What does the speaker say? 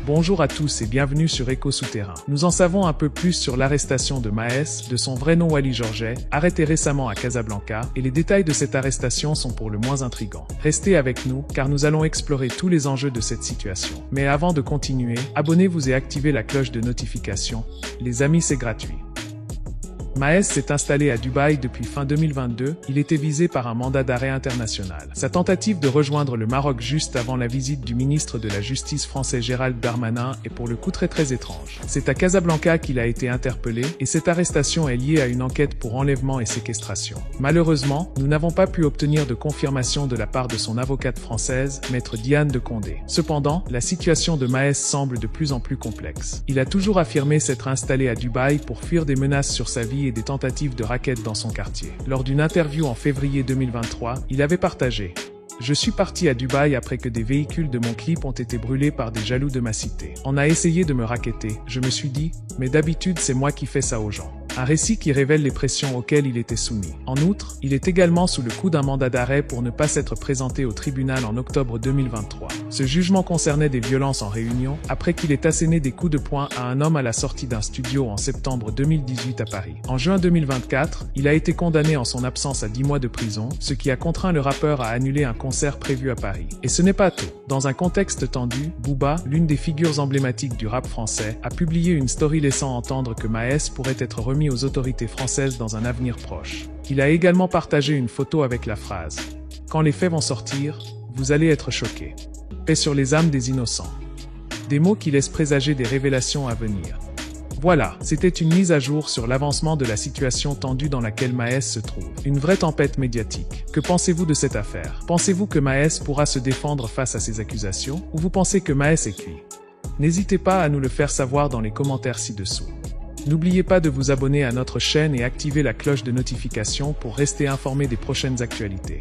Bonjour à tous et bienvenue sur Écho Souterrain. Nous en savons un peu plus sur l'arrestation de Maes, de son vrai nom Wally Georget, arrêté récemment à Casablanca, et les détails de cette arrestation sont pour le moins intrigants. Restez avec nous, car nous allons explorer tous les enjeux de cette situation. Mais avant de continuer, abonnez-vous et activez la cloche de notification. Les amis, c'est gratuit. Maes s'est installé à Dubaï depuis fin 2022, il était visé par un mandat d'arrêt international. Sa tentative de rejoindre le Maroc juste avant la visite du ministre de la Justice français Gérald Darmanin est pour le coup très étrange. C'est à Casablanca qu'il a été interpellé, et cette arrestation est liée à une enquête pour enlèvement et séquestration. Malheureusement, nous n'avons pas pu obtenir de confirmation de la part de son avocate française, maître Diane de Condé. Cependant, la situation de Maes semble de plus en plus complexe. Il a toujours affirmé s'être installé à Dubaï pour fuir des menaces sur sa vie et des tentatives de racket dans son quartier. Lors d'une interview en février 2023, il avait partagé « Je suis parti à Dubaï après que des véhicules de mon clip ont été brûlés par des jaloux de ma cité. On a essayé de me racketter, je me suis dit « Mais d'habitude c'est moi qui fais ça aux gens ». Un récit qui révèle les pressions auxquelles il était soumis. En outre, il est également sous le coup d'un mandat d'arrêt pour ne pas s'être présenté au tribunal en octobre 2023. Ce jugement concernait des violences en réunion, après qu'il ait asséné des coups de poing à un homme à la sortie d'un studio en septembre 2018 à Paris. En juin 2024, il a été condamné en son absence à 10 mois de prison, ce qui a contraint le rappeur à annuler un concert prévu à Paris. Et ce n'est pas tout. Dans un contexte tendu, Booba, l'une des figures emblématiques du rap français, a publié une story laissant entendre que Maes pourrait être remis aux autorités françaises dans un avenir proche. Il a également partagé une photo avec la phrase « Quand les faits vont sortir, vous allez être choqués. Paix sur les âmes des innocents ». Des mots qui laissent présager des révélations à venir. Voilà, c'était une mise à jour sur l'avancement de la situation tendue dans laquelle Maes se trouve. Une vraie tempête médiatique. Que pensez-vous de cette affaire? Pensez-vous que Maes pourra se défendre face à ces accusations? Ou vous pensez que Maes est cuit? N'hésitez pas à nous le faire savoir dans les commentaires ci-dessous. N'oubliez pas de vous abonner à notre chaîne et activer la cloche de notification pour rester informé des prochaines actualités.